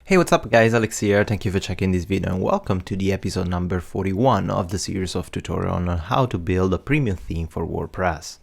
Hey, what's up guys, Alex here, thank you for checking this video and welcome to the episode number 41 of the series of tutorials on how to build a premium theme for WordPress.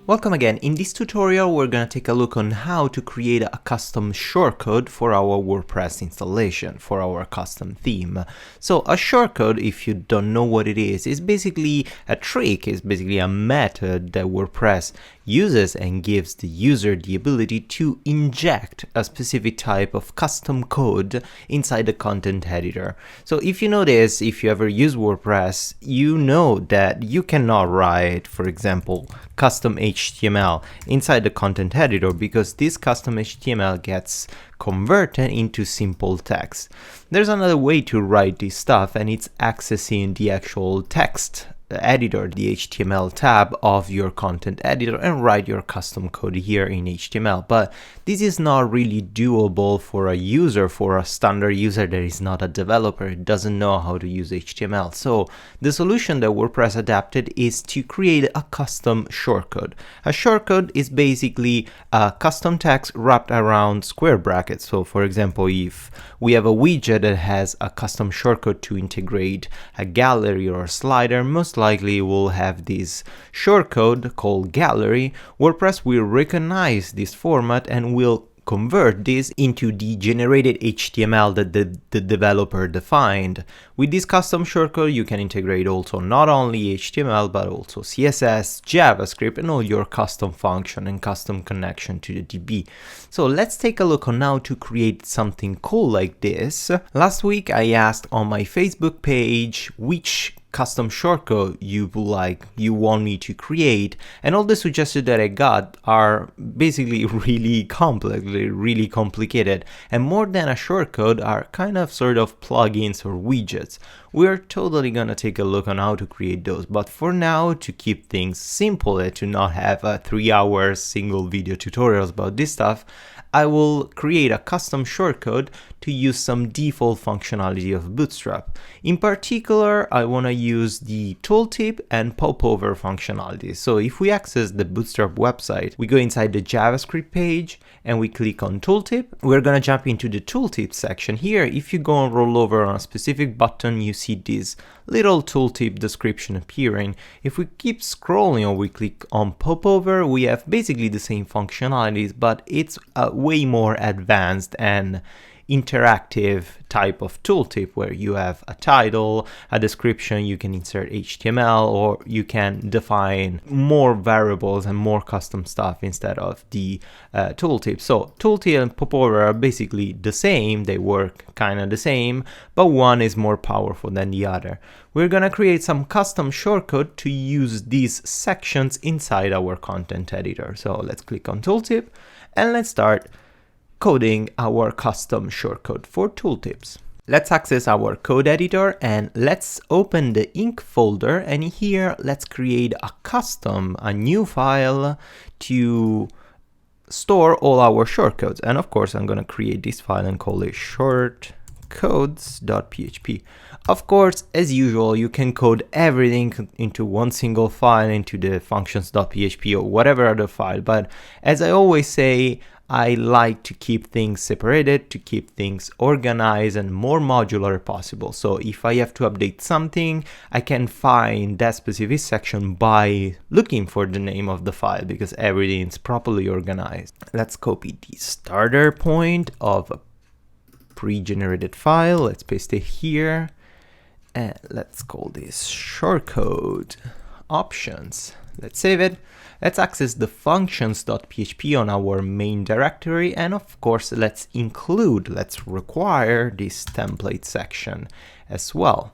Welcome again. In this tutorial we're going to take a look on how to create a custom shortcode for our WordPress installation, for our custom theme. So a shortcode, if you don't know what it is basically a trick, it's basically a method that WordPress uses and gives the user the ability to inject a specific type of custom code inside the content editor. So if you know this, if you ever use WordPress, you know that you cannot write, for example, custom HTML inside the content editor because this custom HTML gets converted into simple text. There's another way to write this stuff, and it's accessing the actual text editor, the HTML tab of your content editor, and write your custom code here in HTML. But this is not really doable for a user, for a standard user that is not a developer, it doesn't know how to use HTML. So the solution that WordPress adapted is to create a custom shortcode. A shortcode is basically a custom text wrapped around square brackets. So for example, if we have a widget that has a custom shortcode to integrate a gallery or a slider, most likely we'll have this shortcode called gallery. WordPress will recognize this format and will convert this into the generated HTML that the developer defined. With this custom shortcode, you can integrate also not only HTML but also CSS, JavaScript, and all your custom function and custom connection to the DB. So let's take a look on how to create something cool like this. Last week I asked on my Facebook page which custom shortcode you want me to create, and all the suggestions that I got are basically really complex, really complicated, and more than a shortcode are kind of sort of plugins or widgets. We're totally gonna take a look on how to create those, but for now, to keep things simple and to not have a 3-hour single video tutorials about this stuff, I will create a custom shortcode to use some default functionality of BootStrap. In particular, I want to use the tooltip and popover functionality. So if we access the BootStrap website, we go inside the JavaScript page and we click on tooltip. We're going to jump into the tooltip section. Here, if you go and roll over on a specific button, you see this little tooltip description appearing. If we keep scrolling or we click on popover, we have basically the same functionalities, but it's way more advanced and interactive type of tooltip where you have a title, a description, you can insert HTML, or you can define more variables and more custom stuff instead of the tooltip. So tooltip and popover are basically the same, they work kind of the same, but one is more powerful than the other. We're gonna create some custom shortcode to use these sections inside our content editor. So let's click on tooltip and let's start coding our custom shortcode for tooltips. Let's access our code editor and let's open the ink folder, and here let's create a new file to store all our shortcodes. And of course I'm going to create this file and call it shortcodes.php. Of course, as usual, you can code everything into one single file, into the functions.php or whatever other file, but as I always say, I like to keep things separated, to keep things organized and more modular possible. So if I have to update something, I can find that specific section by looking for the name of the file because everything is properly organized. Let's copy the starter point of a pre-generated file. Let's paste it here and let's call this shortcode options. Let's save it. Let's access the functions.php on our main directory, and of course let's require this template section as well.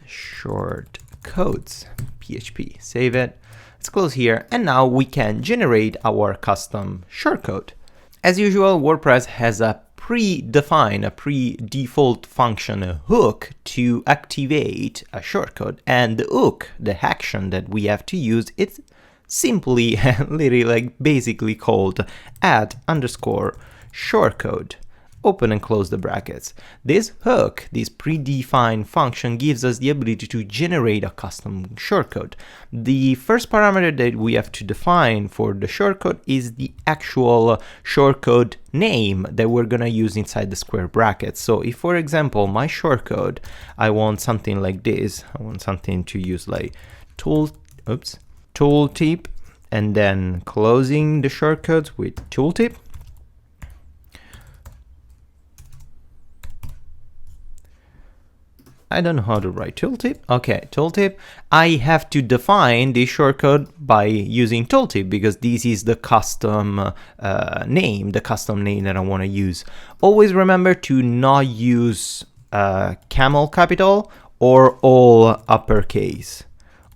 Shortcodes.php, save it. Let's close here, and now we can generate our custom shortcode. As usual, WordPress has a pre-default function, a hook, to activate a shortcode, and the hook, the action that we have to use, it's simply literally basically called add_shortcode. open and close the brackets. This hook, this predefined function, gives us the ability to generate a custom shortcode. The first parameter that we have to define for the shortcode is the actual shortcode name that we're gonna use inside the square brackets. So if, for example, my shortcode, I want something like this, I want something to use like tooltip, and then closing the shortcodes with tooltip. I don't know how to write tooltip. Okay, tooltip. I have to define the shortcode by using tooltip because this is the custom name that I want to use. Always remember to not use camel capital or all uppercase.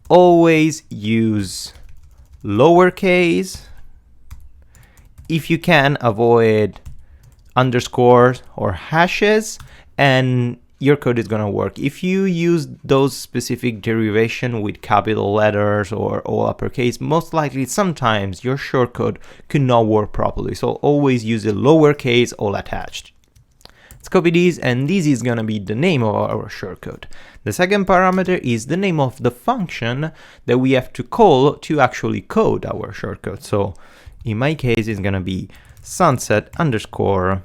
Always use lowercase. If you can, avoid underscores or hashes, and your code is gonna work. If you use those specific derivation with capital letters or all uppercase, most likely sometimes your shortcode could not work properly. So always use a lowercase all attached. Let's copy these, and this is gonna be the name of our shortcode. The second parameter is the name of the function that we have to call to actually code our shortcode. So in my case, it's gonna be sunset underscore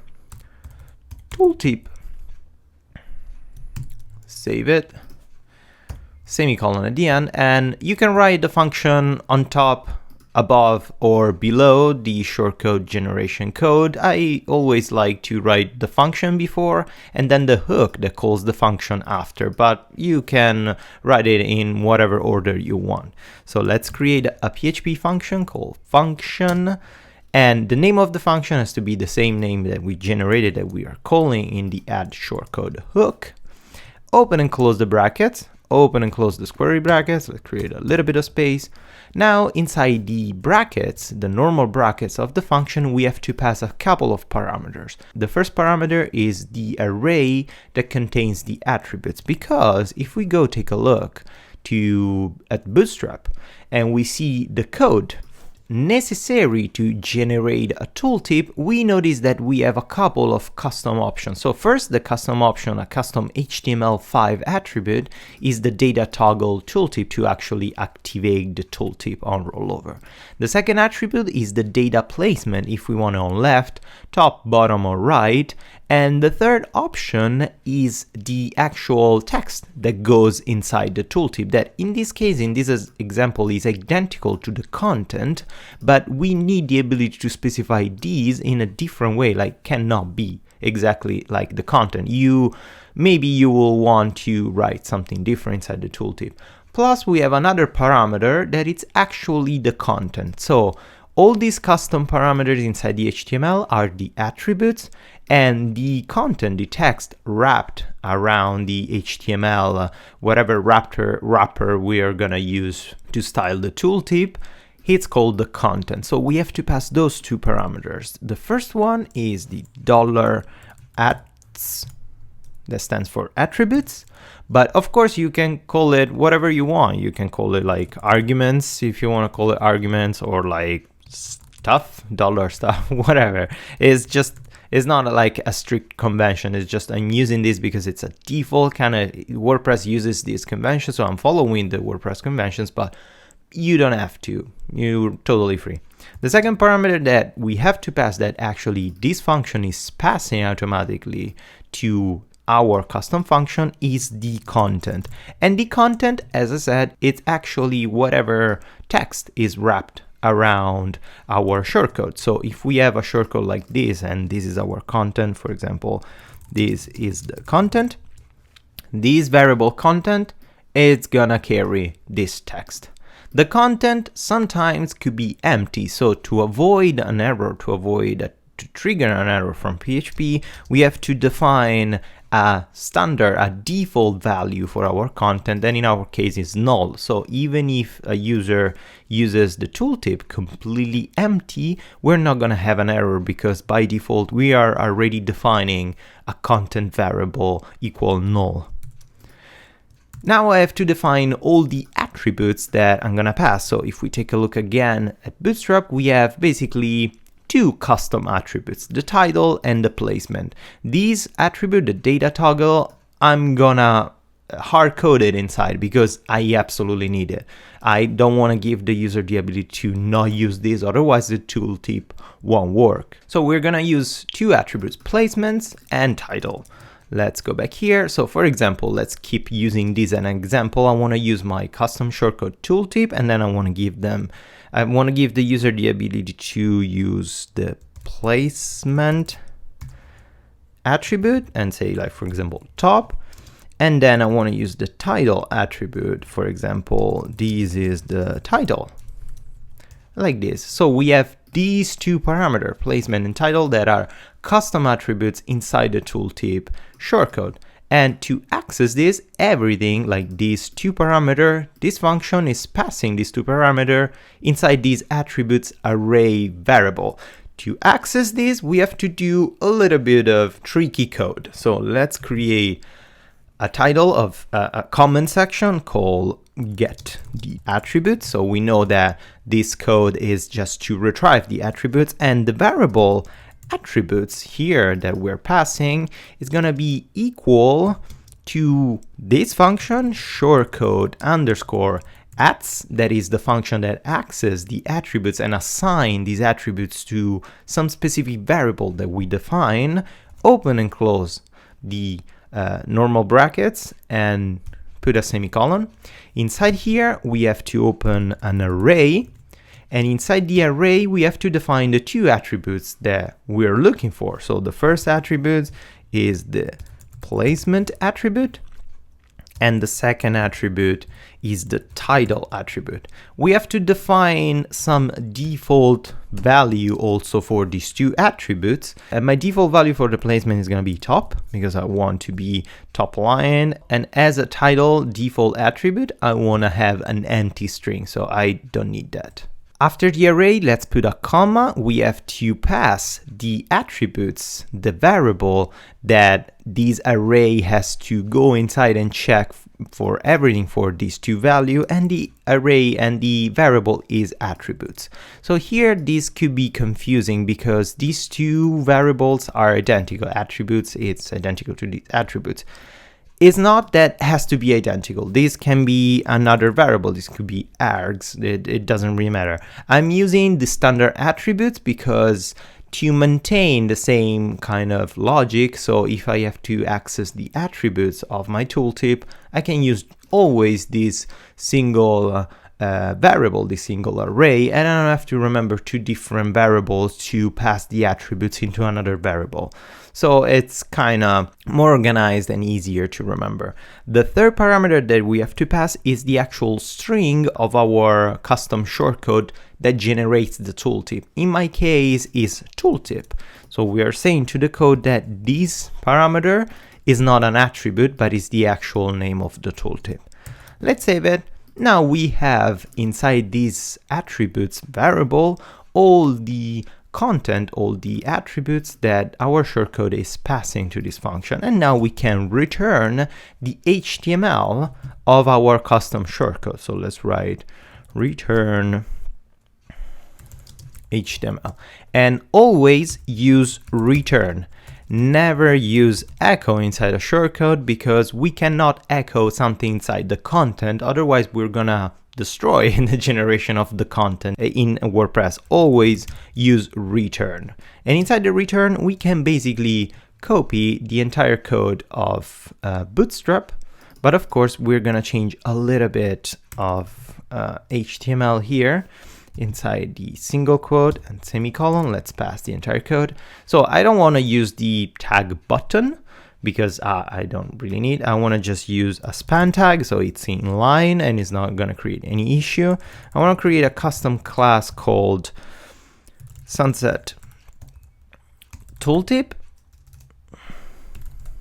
tooltip. Save it, semicolon at the end, and you can write the function on top, above, or below the shortcode generation code. I always like to write the function before and then the hook that calls the function after, but you can write it in whatever order you want. So let's create a PHP function called function, and the name of the function has to be the same name that we generated that we are calling in the add shortcode hook. Open and close the brackets, open and close the square brackets. Let's create a little bit of space. Now inside the brackets, the normal brackets of the function, we have to pass a couple of parameters. The first parameter is the array that contains the attributes, because if we go take a look at BootStrap and we see the code necessary to generate a tooltip, we notice that we have a couple of custom options. So first, the custom option, a custom HTML5 attribute, is the data toggle tooltip to actually activate the tooltip on rollover. The second attribute is the data placement if we want it on left, top, bottom, or right. And the third option is the actual text that goes inside the tooltip, that in this case, in this example, is identical to the content, but we need the ability to specify these in a different way, like cannot be exactly like the content. Maybe you will want to write something different inside the tooltip. Plus, we have another parameter that it's actually the content. So all these custom parameters inside the HTML are the attributes, and the content, the text wrapped around the HTML, whatever wrapper we are gonna use to style the tooltip, it's called the content. So we have to pass those two parameters. The first one is the $@, that stands for attributes, but of course you can call it whatever you want. You can call it like arguments if you want to call it arguments, or like stuff, $stuff, whatever. It's not like a strict convention. It's just I'm using this because it's a default kind of, WordPress uses these conventions, so I'm following the WordPress conventions, but you don't have to. You're totally free. The second parameter that we have to pass, that actually this function is passing automatically to our custom function, is the content. And the content, as I said, it's actually whatever text is wrapped around our shortcode. So if we have a shortcode like this, and this is our content, for example, this is the content, this variable content, it's gonna carry this text. The content sometimes could be empty, so to avoid an error, to trigger an error from PHP, we have to define a standard, a default value for our content, and in our case is null. So even if a user uses the tooltip completely empty, we're not going to have an error, because by default we are already defining a content variable equal null. Now I have to define all the attributes that I'm going to pass. So if we take a look again at BootStrap, we have basically two custom attributes, the title and the placement. These attribute, the data toggle, I'm gonna hard code it inside because I absolutely need it. I don't want to give the user the ability to not use this, otherwise the tooltip won't work. So we're gonna use two attributes, placements and title. Let's go back here. So for example, let's keep using this as an example. I want to use my custom shortcode tooltip, and then I want to give the user the ability to use the placement attribute and say, like, for example, top. And then I want to use the title attribute. For example, this is the title, like this. So we have these two parameters, placement and title, that are custom attributes inside the tooltip shortcode. And to access this, everything like these two parameters, this function is passing these two parameters inside these attributes array variable. To access this, we have to do a little bit of tricky code. So let's create a title of a comment section called get the attributes. So we know that this code is just to retrieve the attributes, and the variable attributes here that we're passing is going to be equal to this function shortcode underscore ats, that is the function that accesses the attributes and assign these attributes to some specific variable that we define, open and close the normal brackets and put a semicolon. Inside here we have to open an array, and inside the array we have to define the two attributes that we're looking for. So the first attribute is the placement attribute, and the second attribute is the title attribute. We have to define some default value also for these two attributes. And my default value for the placement is going to be top, because I want to be top line. And as a title default attribute, I want to have an empty string, so I don't need that. After the array, let's put a comma. We have to pass the attributes, the variable that this array has to go inside and check for everything for these two values, and the array and the variable is attributes. So here this could be confusing because these two variables are identical. Attributes, it's identical to these attributes. It's not that has to be identical. This can be another variable. This could be args. It doesn't really matter. I'm using the standard attributes because to maintain the same kind of logic. So if I have to access the attributes of my tooltip, I can use always this single variable, this single array, and I don't have to remember two different variables to pass the attributes into another variable. So it's kind of more organized and easier to remember. The third parameter that we have to pass is the actual string of our custom shortcode that generates the tooltip. In my case is tooltip. So we are saying to the code that this parameter is not an attribute, but is the actual name of the tooltip. Let's save it. Now we have inside these attributes variable all the content, all the attributes that our shortcode is passing to this function. And now we can return the HTML of our custom shortcode. So let's write return HTML, and always use return. Never use echo inside a shortcode because we cannot echo something inside the content, otherwise we're gonna destroy the generation of the content in WordPress. Always use return, and inside the return we can basically copy the entire code of BootStrap, but of course we're gonna change a little bit of HTML here. Inside the single quote and semicolon, let's pass the entire code. So I don't want to use the tag button because I don't really need. I want to just use a span tag so it's in line and it's not going to create any issue. I want to create a custom class called sunset tooltip,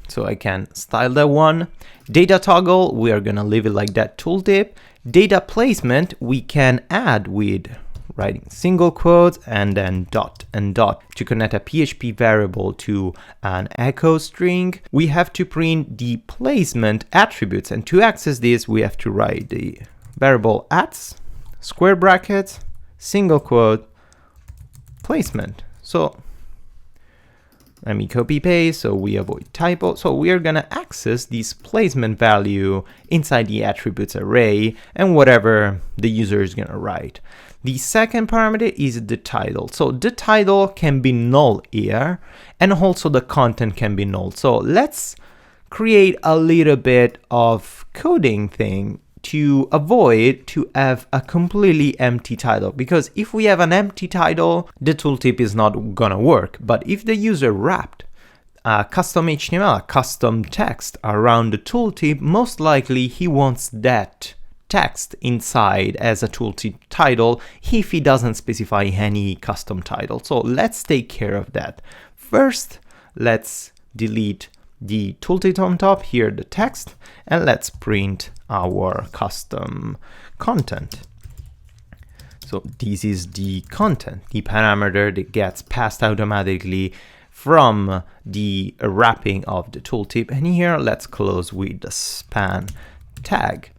so I can style that one. Data toggle, we are going to leave it like that, tooltip. Data placement, we can add with writing single quotes and then dot and dot to connect a PHP variable to an echo string. We have to print the placement attributes, and to access this we have to write the variable @, square brackets, single quote, placement. So let me copy paste so we avoid typo. So we are gonna access this placement value inside the attributes array and whatever the user is gonna write. The second parameter is the title. So the title can be null here, and also the content can be null. So let's create a little bit of coding thing to avoid to have a completely empty title, because if we have an empty title, the tooltip is not gonna work. But if the user wrapped a custom HTML, a custom text around the tooltip, most likely he wants that text inside as a tooltip title if he doesn't specify any custom title. So let's take care of that. First, let's delete the tooltip on top, here the text, and let's print our custom content. So this is the content, the parameter that gets passed automatically from the wrapping of the tooltip. And here let's close with the span tag.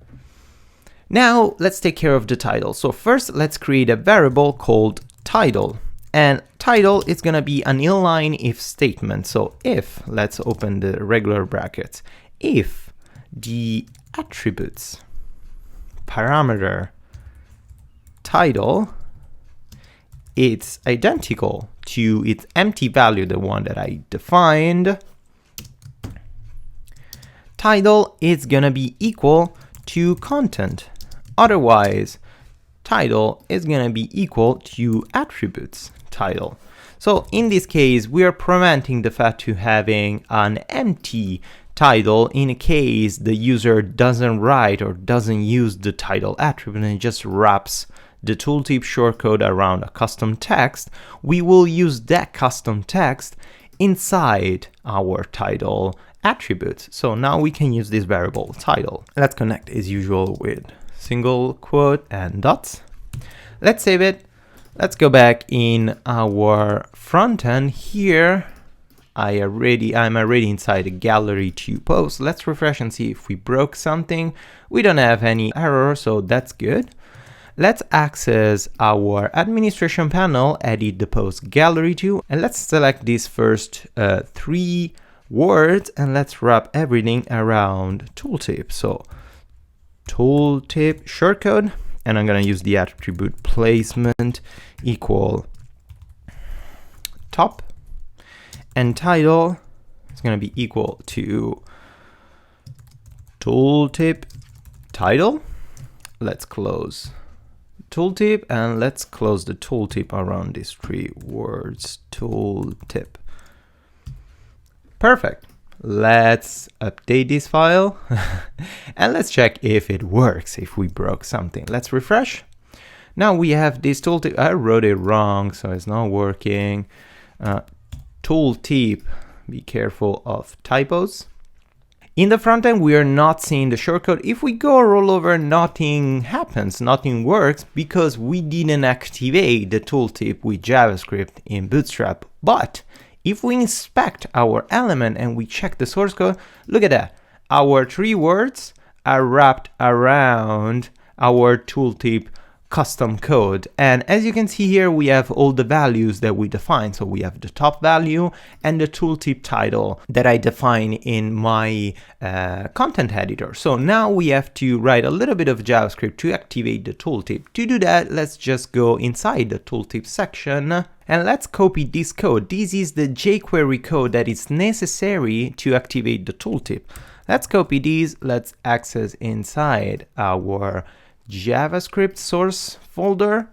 Now let's take care of the title. So first let's create a variable called title. And title is gonna be an inline if statement. So if, let's open the regular brackets, if the attributes parameter title it's identical to its empty value, the one that I defined, title is gonna be equal to content. Otherwise, title is gonna be equal to attributes title. So in this case, we are preventing the fact to having an empty title in case the user doesn't write or doesn't use the title attribute and just wraps the tooltip shortcode around a custom text. We will use that custom text inside our title attributes. So now we can use this variable title. Let's connect as usual with single quote and dots. Let's save it. Let's go back in our front end here. I'm already inside the gallery to post. Let's refresh and see if we broke something. We don't have any error, so that's good. Let's access our administration panel, edit the post gallery to, and let's select these first 3 words and let's wrap everything around tooltip. So tooltip shortcode, and I'm gonna use the attribute placement equal top, and title is gonna be equal to tooltip title. Let's close tooltip and let's close the tooltip around these 3 words, tooltip. Perfect. Let's update this file and let's check if it works, if we broke something. Let's refresh. Now we have this tooltip. I wrote it wrong, so it's not working. Tooltip, be careful of typos. In the front end, we are not seeing the shortcode. If we go roll over, nothing happens, nothing works because we didn't activate the tooltip with JavaScript in BootStrap. But if we inspect our element and we check the source code, look at that. Our 3 words are wrapped around our tooltip custom code. And as you can see here, we have all the values that we define. So we have the top value and the tooltip title that I define in my content editor. So now we have to write a little bit of JavaScript to activate the tooltip. To do that, let's just go inside the tooltip section and let's copy this code. This is the jQuery code that is necessary to activate the tooltip. Let's copy these. Let's access inside our JavaScript source folder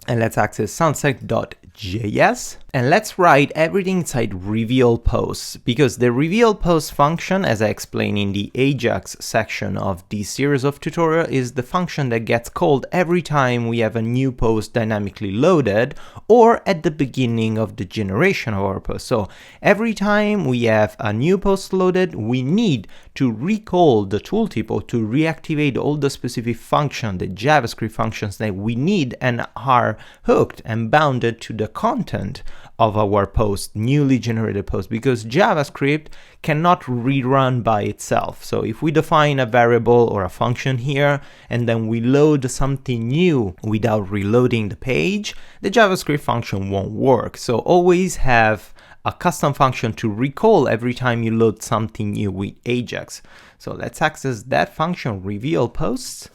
and let's access sunset.js and let's write everything inside reveal posts, because the reveal post function, as I explained in the Ajax section of this series of tutorial, is the function that gets called every time we have a new post dynamically loaded or at the beginning of the generation of our post. So every time we have a new post loaded, we need to recall the tooltip or to reactivate all the specific function, the JavaScript functions that we need and are hooked and bounded to the content of our post, newly generated post, because JavaScript cannot rerun by itself. So if we define a variable or a function here, and then we load something new without reloading the page, the JavaScript function won't work. So always have a custom function to recall every time you load something new with Ajax. So let's access that function, reveal posts,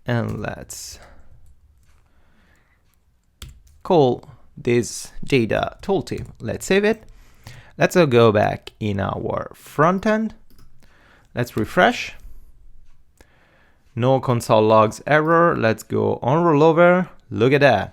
and let's call this data tooltip. Let's save it. Let's go back in our front end. Let's refresh. No console logs error. Let's go on rollover. Look at that.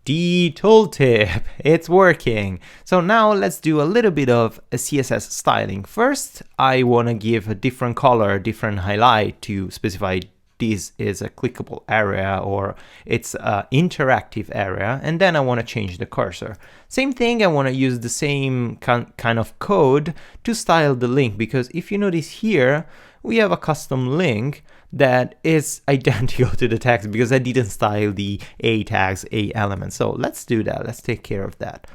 The tooltip, it's working. So now let's do a little bit of a CSS styling. First, I want to give a different color, a different highlight to specify this is a clickable area or it's an interactive area, and then I want to change the cursor. Same thing, I want to use the same kind of code to style the link, because if you notice here, we have a custom link that is identical to the text because I didn't style the A tags, A elements. So let's do that. Let's take care of that.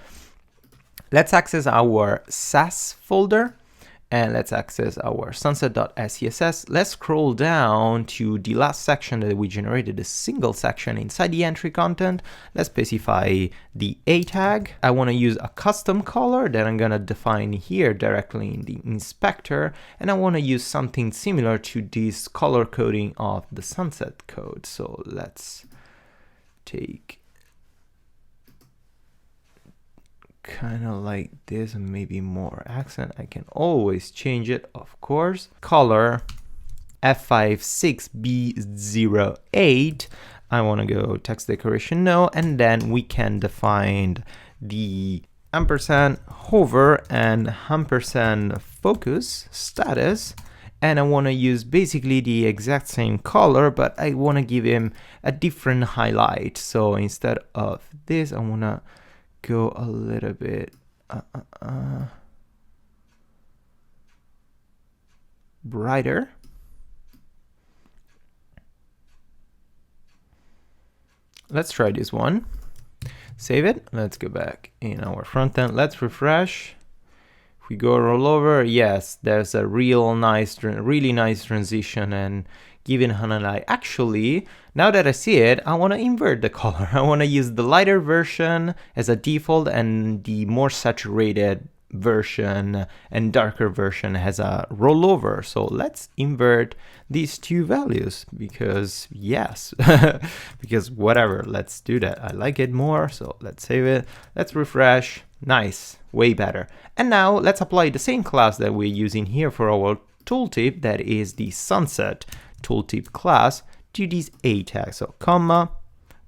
Let's access our SAS folder and let's access our sunset.scss. Let's scroll down to the last section that we generated, a single section inside the entry content. Let's specify the A tag. I want to use a custom color that I'm going to define here directly in the inspector. And I want to use something similar to this color coding of the sunset code. So let's take kind of like this and maybe more accent. I can always change it, of course. Color F56B08. I want to go text decoration no, and then we can define the ampersand hover and ampersand focus status. And I want to use basically the exact same color, but I want to give him a different highlight. So instead of this, I want to go a little bit brighter. Let's try this one. Save it. Let's go back in our front end. Let's refresh. If we go roll over, yes, there's a really nice transition and giving an highlight. Actually, now that I see it, I want to invert the color. I want to use the lighter version as a default and the more saturated version and darker version has a rollover. So let's invert these two values because yes, because whatever, let's do that. I like it more. So let's save it. Let's refresh. Nice, way better. And now let's apply the same class that we're using here for our tooltip, that is the sunset tooltip class, to this A tag. So comma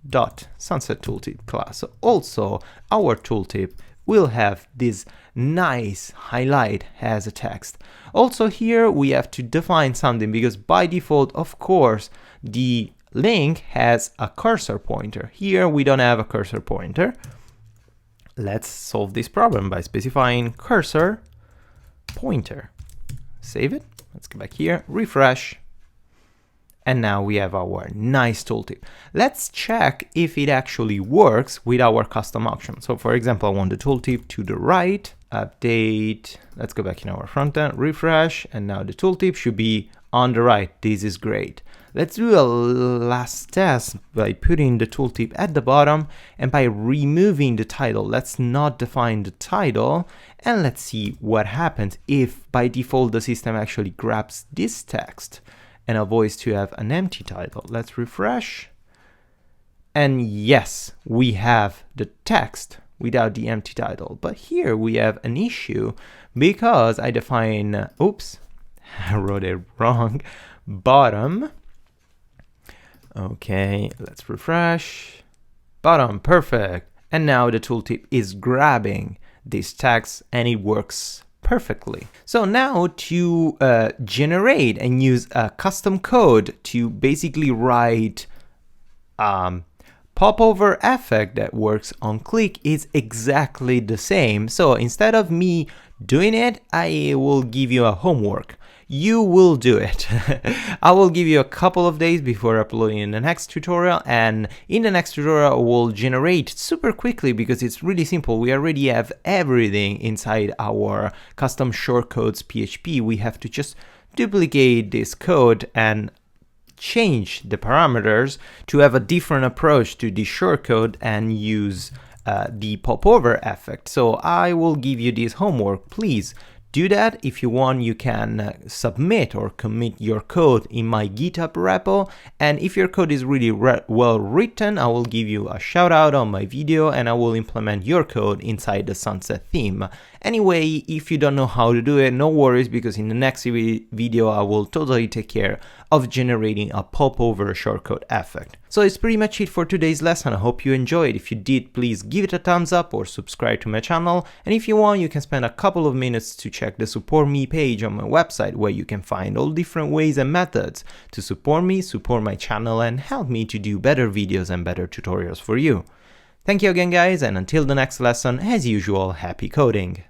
dot sunset tooltip class. So also our tooltip will have this nice highlight as a text. Also here we have to define something because by default, of course, the link has a cursor pointer. Here we don't have a cursor pointer. Let's solve this problem by specifying cursor pointer. Save it. Let's go back here, refresh. And now we have our nice tooltip. Let's check if it actually works with our custom option. So for example, I want the tooltip to the right, update. Let's go back in our front end, refresh. And now the tooltip should be on the right. This is great. Let's do a last test by putting the tooltip at the bottom and by removing the title. Let's not define the title and let's see what happens if by default the system actually grabs this text and avoids to have an empty title. Let's refresh. And yes, we have the text without the empty title. But here we have an issue because I define, oops, I wrote it wrong, bottom. Okay, let's refresh. Bottom, perfect. And now the tooltip is grabbing this text and it works perfectly. So now to generate and use a custom code to basically write popover effect that works on click is exactly the same. So instead of me doing it, I will give you a homework. you will do it. I will give you a couple of days before uploading the next tutorial, and in the next tutorial we'll generate super quickly because it's really simple. We already have everything inside our custom shortcodes PHP. We have to just duplicate this code and change the parameters to have a different approach to the shortcode and use the popover effect. So I will give you this homework. Please do that. If you want, you can submit or commit your code in my GitHub repo. And if your code is really well written, I will give you a shout out on my video and I will implement your code inside the sunset theme. Anyway, if you don't know how to do it, no worries, because in the next video I will totally take care of generating a popover shortcode effect. So it's pretty much it for today's lesson. I hope you enjoyed. If you did, please give it a thumbs up or subscribe to my channel. And if you want, you can spend a couple of minutes to check the support me page on my website, where you can find all different ways and methods to support me, support my channel, and help me to do better videos and better tutorials for you. Thank you again, guys, and until the next lesson, as usual, happy coding!